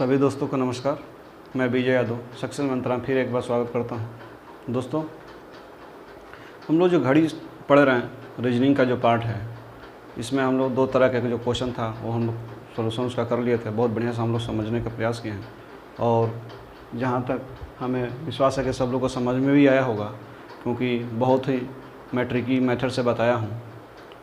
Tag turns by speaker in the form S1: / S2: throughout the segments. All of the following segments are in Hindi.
S1: सभी दोस्तों को नमस्कार। मैं विजय यादव सक्सेस मंत्रा फिर एक बार स्वागत करता हूं। दोस्तों, हम लोग जो घड़ी पढ़ रहे हैं, रीजनिंग का जो पार्ट है, इसमें हम लोग दो तरह के जो क्वेश्चन था वो हम लोग सोल्यूशन उसका कर लिए थे। बहुत बढ़िया से हम लोग समझने का प्रयास किए हैं और जहाँ तक हमें विश्वास है कि सब लोग को समझ में भी आया होगा, क्योंकि बहुत ही मैं ट्रिकी मेथड से बताया हूँ।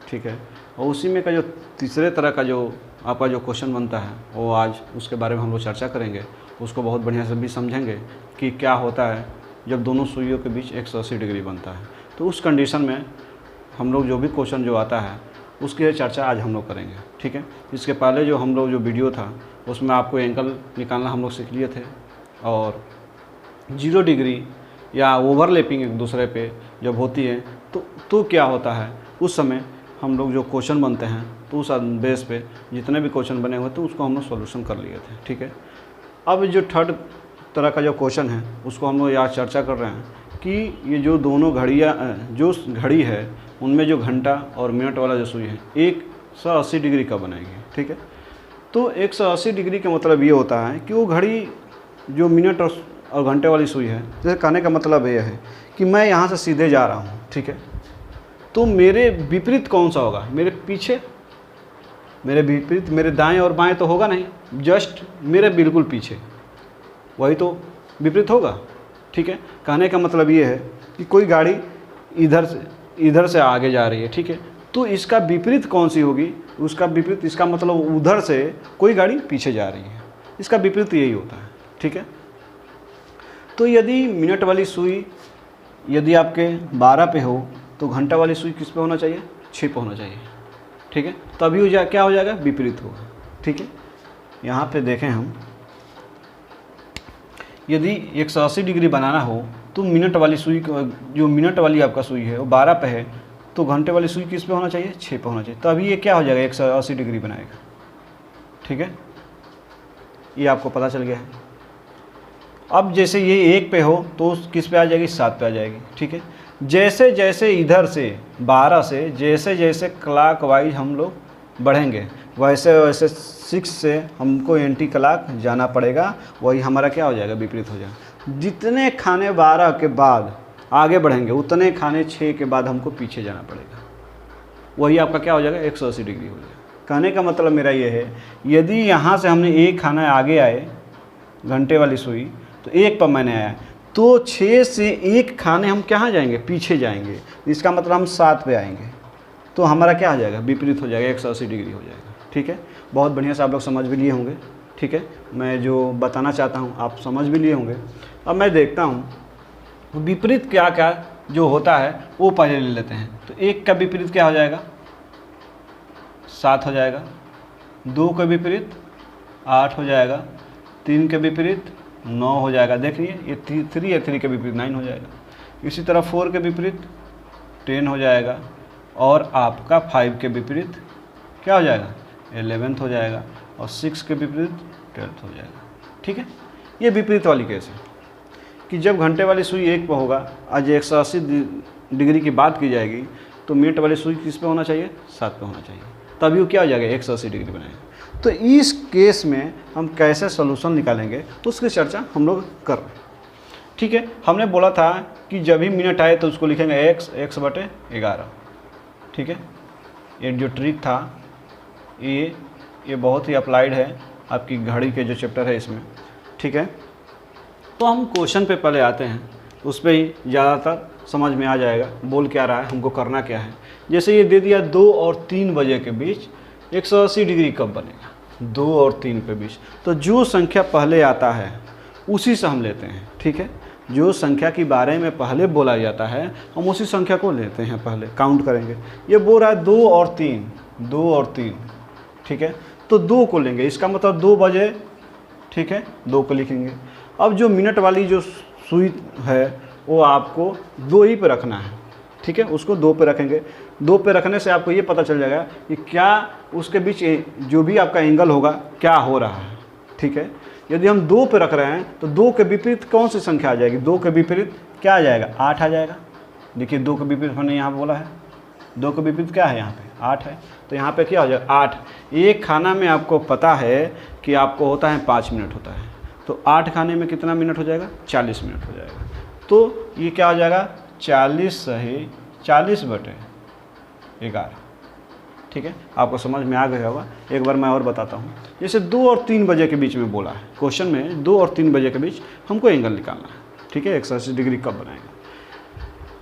S1: ठीक है, और उसी में का जो तीसरे तरह का जो आपका जो क्वेश्चन बनता है वो आज उसके बारे में हम लोग चर्चा करेंगे। उसको बहुत बढ़िया से भी समझेंगे कि क्या होता है जब दोनों सुइयों के बीच 180 डिग्री बनता है। तो उस कंडीशन में हम लोग जो भी क्वेश्चन जो आता है उसकी चर्चा आज हम लोग करेंगे। ठीक है, इसके पहले जो हम लोग जो वीडियो था उसमें आपको एंगल निकालना हम लोग सीख लिए थे, और 0 डिग्री या ओवरलैपिंग एक दूसरे पे जब होती है तो क्या होता है, उस समय हम लोग जो क्वेश्चन बनते हैं तो उस बेस पे जितने भी क्वेश्चन बने हुए थे उसको हम लोग सॉल्यूशन कर लिए थे। ठीक है, अब जो थर्ड तरह का जो क्वेश्चन है उसको हम लोग यहाँ चर्चा कर रहे हैं कि ये जो दोनों घड़ियाँ जो घड़ी है उनमें जो घंटा और मिनट वाला जो सुई है 180 डिग्री का बनेगी। ठीक है, तो 180 डिग्री का मतलब ये होता है कि वो घड़ी जो मिनट और घंटे वाली सुई है, जैसे कहने का मतलब ये है कि मैं यहाँ से सीधे जा रहा हूँ। ठीक है, तो मेरे विपरीत कौन सा होगा, मेरे पीछे, मेरे विपरीत मेरे दाएं और बाएं तो होगा नहीं, जस्ट मेरे बिल्कुल पीछे, वही तो विपरीत होगा। ठीक है, कहने का मतलब ये है कि कोई गाड़ी इधर से आगे जा रही है। ठीक है, तो इसका विपरीत कौन सी होगी, उसका विपरीत, इसका मतलब उधर से कोई गाड़ी पीछे जा रही है, इसका विपरीत यही होता है। ठीक है, तो यदि मिनट वाली सुई यदि आपके 12 पे हो तो घंटा वाली सुई किस पे होना चाहिए, 6 पे होना चाहिए। ठीक है, तभी क्या हो जाएगा, विपरीत होगा। ठीक है, यहाँ पे देखें हम, यदि 180 डिग्री बनाना हो तो मिनट वाली सुई, जो मिनट वाली आपका सुई है वो 12 पे है, तो घंटे वाली सुई किस पे होना चाहिए, 6 पे होना चाहिए। तभी ये क्या हो जाएगा, 180 डिग्री बनाएगा। ठीक है, ये आपको पता चल गया है। अब जैसे ये 1 पे हो तो किस पे आ जाएगी, 7 पे आ जाएगी। ठीक है, जैसे जैसे इधर से 12 से जैसे जैसे क्लॉक वाइज हम लोग बढ़ेंगे वैसे वैसे 6 से हमको एंटी क्लॉक जाना पड़ेगा, वही हमारा क्या हो जाएगा, विपरीत हो जाएगा। जितने खाने 12 के बाद आगे बढ़ेंगे उतने खाने 6 के बाद हमको पीछे जाना पड़ेगा, वही आपका क्या हो जाएगा, 180 डिग्री हो जाएगा। कहने का मतलब मेरा ये है, यदि यहाँ से हमने एक खाना आगे आए घंटे वाली सुई, तो 1 पर मैंने आया तो 6 से 1 खाने हम कहाँ जाएंगे, पीछे जाएंगे। इसका मतलब हम 7 पे आएंगे, तो हमारा क्या हो जाएगा, विपरीत हो जाएगा, 180 डिग्री हो जाएगा। ठीक है, बहुत बढ़िया से आप लोग समझ भी लिए होंगे। ठीक है, मैं जो बताना चाहता हूँ आप समझ भी लिए होंगे। अब मैं देखता हूँ विपरीत क्या क्या जो होता है वो पहले ले लेते हैं। तो 1 का विपरीत क्या हो जाएगा, 7 हो जाएगा। 2 का विपरीत 8 हो जाएगा। 3 के विपरीत 9 हो जाएगा। देखिए ये 3 है, 3 के विपरीत 9 हो जाएगा। इसी तरह 4 के विपरीत 10 हो जाएगा, और आपका 5 के विपरीत क्या हो जाएगा, 11th हो जाएगा, और 6 के विपरीत 12th हो जाएगा। ठीक है, ये विपरीत वाली केस है कि जब घंटे वाली सुई 1 पर होगा, आज 180 डिग्री की बात की जाएगी, तो मिनट वाली सुई किस पे होना चाहिए, 7 पे होना चाहिए, तभी वो क्या हो जाएगा, 180 डिग्री बनाएगा। तो इस केस में हम कैसे सोल्यूशन निकालेंगे उसकी चर्चा हम लोग कर रहे हैं। ठीक है, हमने बोला था कि जब भी मिनट आए तो उसको लिखेंगे x बटे 11। ठीक है, ये जो ट्रिक था ये बहुत ही अप्लाइड है आपकी घड़ी के जो चैप्टर है इसमें। ठीक है, तो हम क्वेश्चन पे पहले आते हैं, उस पर ही ज़्यादातर समझ में आ जाएगा बोल क्या रहा है, हमको करना क्या है। जैसे ये दे दिया 2 और 3 बजे के बीच 180 डिग्री कब बनेगा, 2 और 3 के बीच। तो जो संख्या पहले आता है उसी से हम लेते हैं। ठीक है, जो संख्या के बारे में पहले बोला जाता है हम उसी संख्या को लेते हैं, पहले काउंट करेंगे। ये बोल रहा है 2 और 3, 2 और 3। ठीक है, तो 2 को लेंगे, इसका मतलब 2 बजे। ठीक है, 2 को लिखेंगे। अब जो मिनट वाली जो सुई है वो आपको 2 ही पे रखना है। ठीक है, उसको 2 पे रखेंगे। 2 पे रखने से आपको ये पता चल जाएगा कि क्या उसके बीच जो भी आपका एंगल होगा क्या हो रहा है। ठीक है, यदि हम 2 पे रख रहे हैं तो 2 के विपरीत कौन सी संख्या आ जाएगी, 2 के विपरीत क्या आ जाएगा, 8 आ जाएगा। देखिए 2 के विपरीत हमने यहाँ बोला है, 2 के विपरीत क्या है यहाँ पे 8 है, तो यहाँ पे क्या हो जाएगा 8। एक खाना में आपको पता है कि आपको होता है 5 मिनट होता है, तो 8 खाने में कितना मिनट हो जाएगा 40 मिनट हो जाएगा। तो ये क्या हो जाएगा 40 सही 40/11। ठीक है, आपको समझ में आ गया होगा। एक बार मैं और बताता हूँ। जैसे 2 और 3 बजे के बीच में बोला है क्वेश्चन में, 2 और 3 बजे के बीच हमको एंगल निकालना है। ठीक है, 180 डिग्री कब बनाएगा।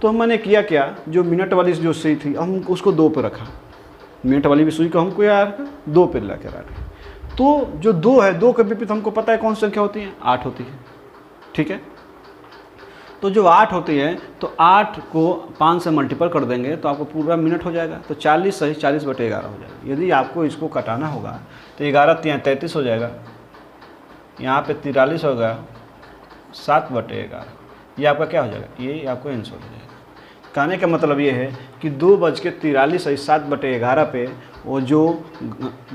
S1: तो मैंने किया क्या, जो मिनट वाली जो सुई थी हम उसको 2 पे रखा, मिनट वाली भी सुई को हमको यार 2 पे ला के रखा। तो जो 2 है, 2 के विपरीत हमको पता है कौन सी संख्या होती है 8 होती है। ठीक है, तो जो 8 होती है तो 8 को 5 से मल्टीपल कर देंगे तो आपको पूरा मिनट हो जाएगा। तो 40 सही 40/11 हो जाएगा। यदि आपको इसको कटाना होगा तो 11 × 33 हो जाएगा, यहाँ पे 43 होगा 7/11। ये आपका क्या हो जाएगा, ये आपको आंसर हो जाएगा। कहने का मतलब ये है कि 2:43 सही 7/11 पे वो जो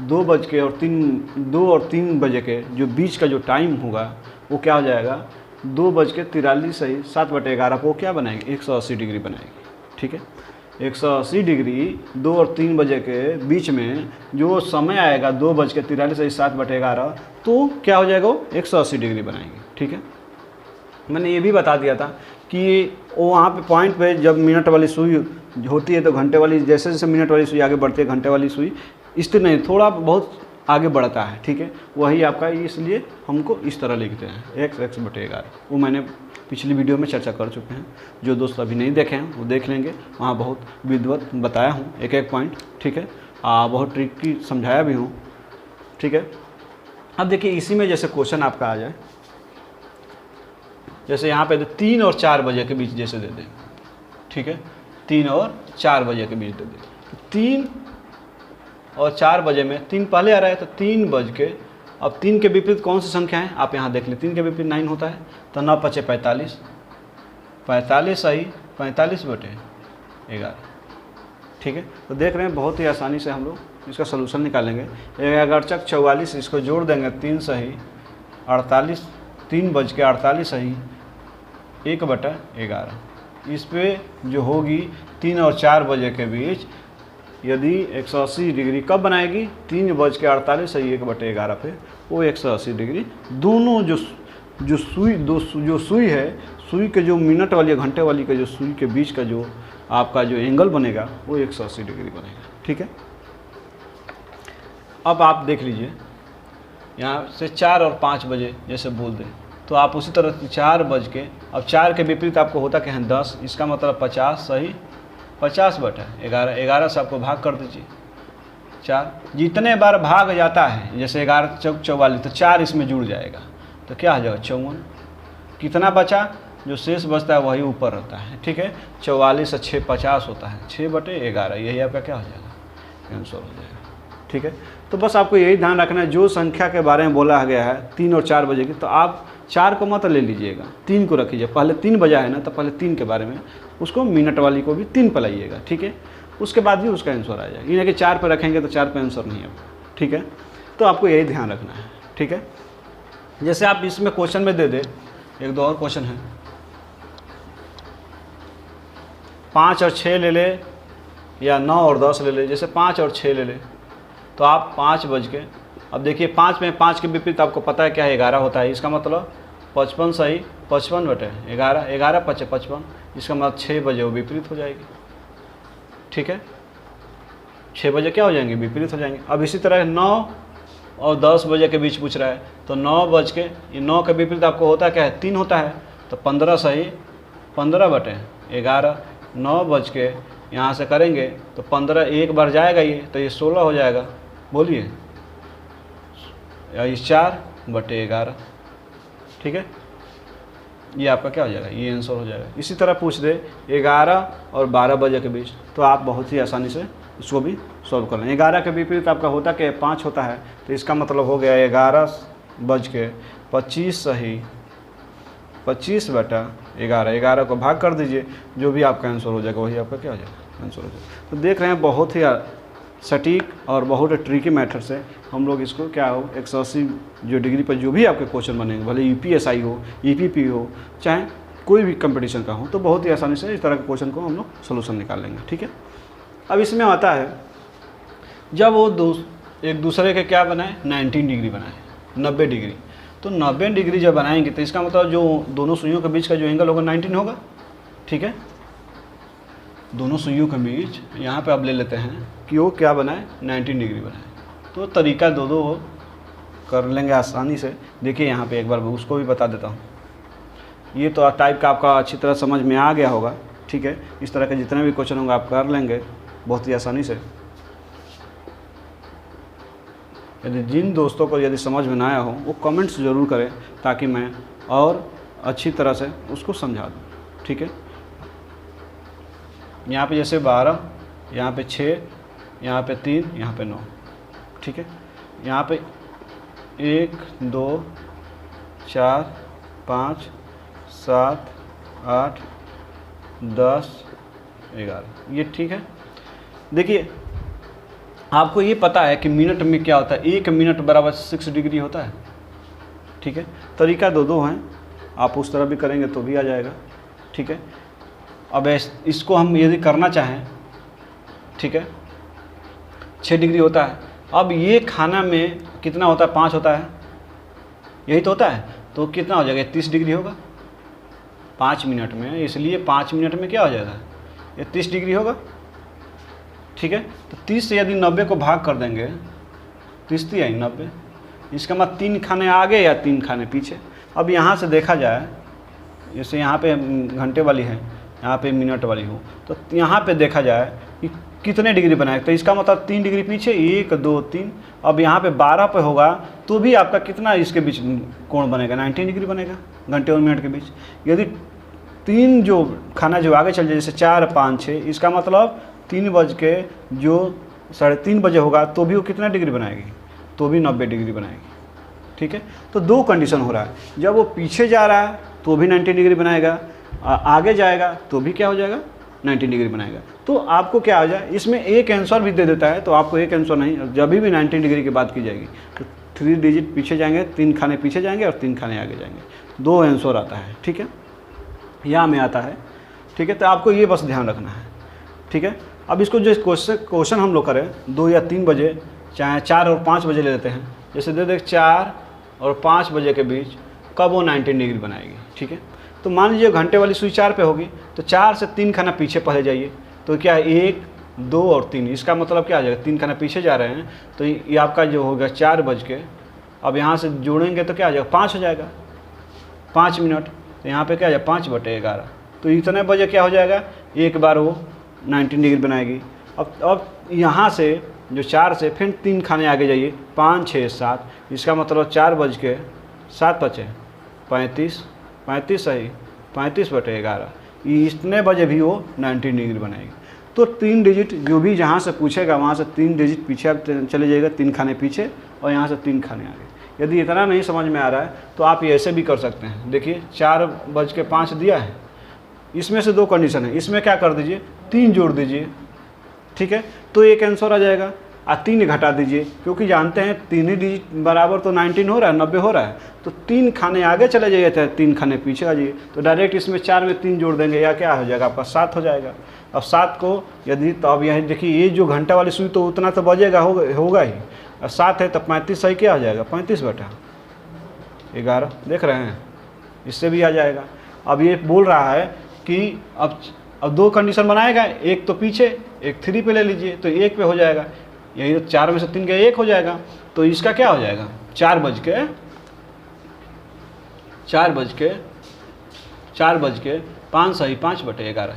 S1: 2 और 3 बजे के जो बीच का जो टाइम होगा वो क्या हो जाएगा 2:43 सही 7/11 को क्या बनाएंगे 180 डिग्री बनाएंगे। ठीक है, 180 डिग्री 2 और 3 बजे के बीच में जो समय आएगा 2:43 सही 7/11 तो क्या हो जाएगा वो 180 डिग्री बनाएंगे। ठीक है, मैंने ये भी बता दिया था कि वो वहाँ पे पॉइंट पे जब मिनट वाली सुई होती है तो घंटे वाली जैसे जैसे मिनट वाली सुई आगे बढ़ती है घंटे वाली सुई स्थिर नहीं थोड़ा बहुत आगे बढ़ता है। ठीक है, वही आपका, इसलिए हमको इस तरह लिखते हैं x/11। वो मैंने पिछली वीडियो में चर्चा कर चुके हैं, जो दोस्त अभी नहीं देखे हैं वो देख लेंगे, वहाँ बहुत विधिवत बताया हूँ एक एक पॉइंट। ठीक है, बहुत ट्रिकी समझाया भी हूँ। ठीक है, अब देखिए इसी में जैसे क्वेश्चन आपका आ जाए, जैसे यहाँ पे 3 और 4 बजे के बीच जैसे दे दें। ठीक है, 3 और 4 बजे के बीच दे दें। 3 और 4 बजे में 3 पहले आ रहा है तो 3 बज के, अब 3 के विपरीत कौन सी संख्या है आप यहाँ देख लें, 3 के विपरीत 9 होता है, तो 9 × 5 = 45, 45 सही 45/11। ठीक है, तो देख रहे हैं बहुत ही आसानी से हम लोग इसका सलूशन निकालेंगे। अगर 44 इसको जोड़ देंगे 3 सही 48, 3:48 सही 1/11। इस पे जो होगी 3 और 4 बजे के बीच यदि 180 डिग्री कब बनाएगी 3:48 सही 1/11 पे वो 180 डिग्री। दोनों जो सुई है, सुई के जो मिनट वाली घंटे वाली का जो सुई के बीच का जो आपका जो एंगल बनेगा वो 180 डिग्री बनेगा। ठीक है, अब आप देख लीजिए यहाँ से 4 और 5 बजे जैसे बोल दें तो आप उसी तरह 4 बज के, अब 4 के विपरीत आपको होता क्या है 10, इसका मतलब 50 सही 50/11। 11 से आपको भाग कर दीजिए 4, जितने बार भाग जाता है जैसे 11 × 4 = 44 तो 4 इसमें जुड़ जाएगा तो क्या हो जाएगा 54। कितना बचा, जो शेष बचता है वही ऊपर रहता है। ठीक है, 44 और 6 50 होता है 6/11, यही आपका क्या हो जाएगा आंसर हो जाएगा। ठीक है, तो बस आपको यही ध्यान रखना है, जो संख्या के बारे में बोला गया है 3 और 4 बजे की, तो आप 4 को मत ले लीजिएगा, 3 को रखिए। पहले 3 बजा है ना तो पहले 3 के बारे में, उसको मिनट वाली को भी 3 पर लाइएगा। ठीक है, उसके बाद भी उसका आंसर आ जाएगा। ये कि 4 पर रखेंगे तो 4 पर आंसर नहीं है। ठीक है, तो आपको यही ध्यान रखना है। ठीक है, जैसे आप इसमें क्वेश्चन में दे दे, एक दो और क्वेश्चन है, 5 और 6 ले ले या 9 और 10 ले ले। जैसे 5 और 6 ले ले तो आप 5 बज के, अब देखिए 5 में 5 के विपरीत आपको पता है क्या है 11 होता है, इसका मतलब 55 सही 55/11, 11 × 5 = 55, इसका मतलब 6 बजे वो विपरीत हो जाएगी। ठीक है, 6 बजे क्या हो जाएंगे विपरीत हो जाएंगे। अब इसी तरह 9 और 10 बजे के बीच पूछ रहा है तो 9 बज के, ये 9 के विपरीत आपको होता है क्या है 3 होता है, तो 15 सही 15/11। 9 बज के यहाँ से करेंगे तो 15 एक बार जाएगा ये, तो ये 16 हो जाएगा। बोलिए, या 4/11। ठीक है, ये आपका क्या हो जाएगा, ये आंसर हो जाएगा। इसी तरह पूछ दे 11 और 12 बजे के बीच, तो आप बहुत ही आसानी से इसको भी सॉल्व कर लें। 11 के विपरीत आपका होता क्या 5 होता है, तो इसका मतलब हो गया 11:25 सही 25/11। 11 को भाग कर दीजिए, जो भी आपका आंसर हो जाएगा वही आपका क्या हो जाएगा आंसर हो जाएगा। तो देख रहे हैं बहुत ही सटीक और बहुत ट्रिकी मेथड से हम लोग इसको क्या हो 180 जो डिग्री पर जो भी आपके क्वेश्चन बनेंगे, भले UPSI हो, EPP हो, चाहे कोई भी कंपटीशन का हो, तो बहुत ही आसानी से इस तरह के क्वेश्चन को हम लोग सोल्यूशन निकाल लेंगे। ठीक है, अब इसमें आता है जब वो एक दूसरे के क्या बनाए 19 डिग्री बनाए, 90 डिग्री। तो 90 डिग्री जब बनाएंगे तो इसका मतलब जो दोनों सुइयों के बीच का जो एंगल होगा 19 होगा, ठीक है। दोनों सुइयों के बीच यहाँ पे अब ले लेते हैं कि वो क्या बनाए 19 डिग्री बनाए। तो तरीका दो कर लेंगे आसानी से। देखिए यहाँ पे एक बार उसको भी बता देता हूँ। ये तो टाइप का आपका अच्छी तरह समझ में आ गया होगा, ठीक है। इस तरह के जितने भी क्वेश्चन होंगे आप कर लेंगे बहुत ही आसानी से। यदि जिन दोस्तों को यदि समझ में ना आया हो वो कमेंट्स ज़रूर करें ताकि मैं और अच्छी तरह से उसको समझा दूँ, ठीक है। यहाँ पे जैसे 12, यहाँ पे 6, यहाँ पे 3, यहाँ पे 9, ठीक है। यहाँ पे 1 2 4 5 7 8 10 11, ये ठीक है। देखिए आपको ये पता है कि मिनट में क्या होता है, 1 मिनट बराबर 6 डिग्री होता है, ठीक है। तरीका दो हैं, आप उस तरह भी करेंगे तो भी आ जाएगा, ठीक है। अब इसको हम यदि करना चाहें, ठीक है, 6 डिग्री होता है। अब ये खाना में कितना होता है 5 होता है, यही तो होता है। तो कितना हो जाएगा 30 डिग्री होगा 5 मिनट में, इसलिए 5 मिनट में क्या हो जाएगा ये 30 डिग्री होगा, ठीक है। तो 30 से यदि 90 को भाग कर देंगे, 30 आई 90, इसका मतलब 3 खाने आगे या 3 खाने पीछे। अब यहाँ से देखा जाए, जैसे यहाँ पे घंटे वाली है, यहाँ पे मिनट वाली हो, तो यहाँ पे देखा जाए कि कितने डिग्री बनाएगा। तो इसका मतलब 3 डिग्री पीछे, 1 2 3। अब यहाँ पे 12 पे होगा तो भी आपका कितना इसके बीच कोण बनेगा 19 डिग्री बनेगा घंटे और मिनट के बीच। यदि 3 जो खाना जो आगे चल जाए जैसे 4 5 6, इसका मतलब 3 बज के जो 3:30 बजे होगा तो भी वो कितना डिग्री बनाएगी, तो भी 90 डिग्री बनाएगी, ठीक है। तो 2 कंडीशन हो रहा है, जब वो पीछे जा रहा है तो भी 90 डिग्री बनाएगा, आगे जाएगा तो भी क्या हो जाएगा 90 डिग्री बनाएगा। तो आपको क्या हो जाए, इसमें एक आंसर भी दे देता है, तो आपको एक आंसर नहीं, जब भी 90 डिग्री की बात की जाएगी तो 3 डिजिट पीछे जाएंगे, 3 खाने पीछे जाएंगे और 3 खाने आगे जाएंगे, 2 आंसर आता है, ठीक है, यहाँ में आता है, ठीक है। तो आपको ये बस ध्यान रखना है, ठीक है। अब इसको जो क्वेश्चन हम लोग करें 2 या 3 बजे, चाहे 4 और 5 बजे ले लेते हैं, जैसे दे 4 और 5 बजे के बीच कब वो 90 डिग्री बनाएगी, ठीक है। तो मान लीजिए घंटे वाली सुई 4 पे होगी, तो 4 से 3 खाना पीछे पहले जाइए, तो क्या 1 2 और 3, इसका मतलब क्या आ जाएगा 3 खाना पीछे जा रहे हैं, तो ये आपका जो होगा 4 बज के, अब यहाँ से जोड़ेंगे तो क्या आ जाएगा 5 हो जाएगा, 5 मिनट। तो यहाँ पे क्या आ जाएगा 5/11, तो इतने बजे क्या हो जाएगा, एक बार वो 90 डिग्री बनाएगी। अब यहाँ से जो 4 से फिर 3 खाने आगे जाइए, 5 6 7, इसका मतलब 4 बज के 7 बचे 35 सही, 35/11, इतने बजे भी वो 90 डिग्री बनाएगी। तो 3 डिजिट जो भी जहाँ से पूछेगा वहाँ से 3 डिजिट पीछे आप चले जाइएगा, 3 खाने पीछे और यहाँ से 3 खाने आगे। यदि इतना नहीं समझ में आ रहा है तो आप ये ऐसे भी कर सकते हैं। देखिए 4:05 दिया है, इसमें से 2 कंडीशन है, इसमें क्या कर दीजिए 3 जोड़ दीजिए, ठीक है, तो एक आंसर आ जाएगा। 3 घटा दीजिए, क्योंकि जानते हैं 3 डिजिट बराबर तो 19 हो रहा है, 90 हो रहा है, तो 3 खाने आगे चले जाइए चाहे 3 खाने पीछे आ जाइए, तो डायरेक्ट इसमें 4 में 3 जोड़ देंगे, या क्या हो जाएगा आपका 7 हो जाएगा। अब 7 को यदि, तो अब यहाँ देखिए ये जो घंटा वाली सुई तो उतना तो बजेगा होगा ही, और 7 है तो 35 सही क्या आ जाएगा 35/11, देख रहे हैं, इससे भी आ जाएगा। अब ये बोल रहा है कि अब 2 कंडीशन बनाएगा, एक तो पीछे, एक 3 पे ले लीजिए, तो 1 पे हो जाएगा, यही तो 4 में से 3 का 1 हो जाएगा, तो इसका क्या हो जाएगा 4 बज के 5 सही 5/11,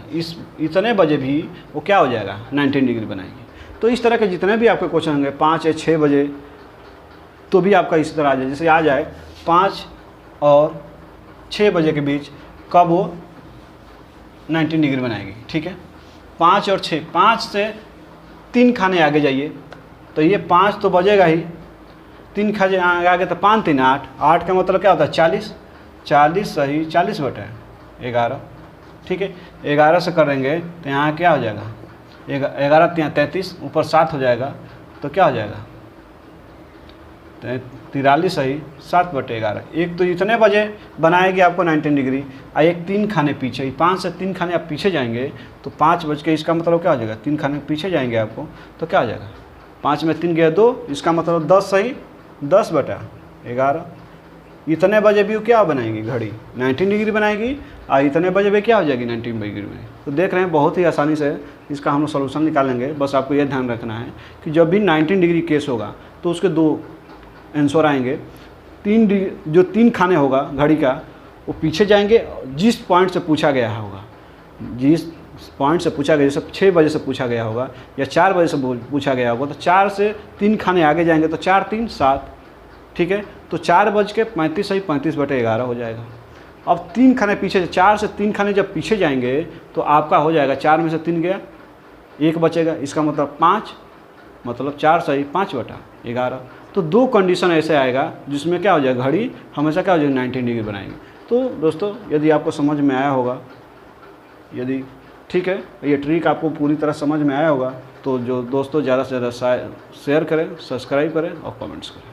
S1: इतने बजे भी वो क्या हो जाएगा 90 डिग्री बनाएगी। तो इस तरह के जितने भी आपके क्वेश्चन होंगे 5 या 6 बजे तो भी आपका इसी तरह आ जाए, जैसे आ जाए 5 और 6 बजे के बीच कब वो 90 डिग्री बनाएगी, ठीक है। 5 और 6, 5 से 3 खाने आगे जाइए, तो ये 5 तो बजेगा ही, 3 खाने आगे तो 5 3 8, 8 का मतलब क्या होता है 40 सही 40/11, ठीक है। 11 से करेंगे तो यहाँ क्या हो जाएगा 11 33, ऊपर 7 हो जाएगा, तो क्या हो जाएगा 43 सही 7/11। एक तो इतने बजे बनाएगी आपको 19 डिग्री, और एक 3 खाने पीछे, 5 से 3 खाने आप पीछे जाएंगे तो 5 बज के, इसका मतलब क्या हो जाएगा, 3 खाने पीछे जाएंगे आपको तो क्या हो जाएगा, 5 में 3 गया 2, इसका मतलब 10 सही 10/11। इतने बजे भी वो क्या बनाएंगी घड़ी 19 डिग्री बनाएगी, और इतने बजे भी क्या हो जाएगी 19 डिग्री में। तो देख रहे हैं बहुत ही आसानी से इसका हम लोग सोल्यूशन निकालेंगे। बस आपको यह ध्यान रखना है कि जब भी 19 डिग्री केस होगा तो उसके 2 आंसर आएंगे। 3 खाने होगा घड़ी का वो पीछे जाएंगे, जिस पॉइंट से पूछा गया होगा, जिस पॉइंट से पूछा गया, जैसे 6 बजे से पूछा गया होगा या 4 बजे से पूछा गया होगा, तो 4 से 3 खाने आगे जाएंगे तो 4 3 7, ठीक है। तो 4:35 सही 35/11 हो जाएगा। अब 3 खाने पीछे, 4 से 3 खाने जब पीछे जाएंगे तो आपका हो जाएगा, 4 में से 3 गया 1 बचेगा, इसका मतलब 5, मतलब 4 सही 5/11। तो 2 कंडीशन ऐसे आएगा जिसमें क्या हो जाएगा, घड़ी हमेशा क्या हो जाएगी 19 डिग्री बनाएंगे। तो दोस्तों यदि आपको समझ में आया होगा, यदि ठीक है ये ट्रिक आपको पूरी तरह समझ में आया होगा, तो जो दोस्तों ज़्यादा से ज़्यादा शेयर करें, सब्सक्राइब करें और कमेंट्स करें।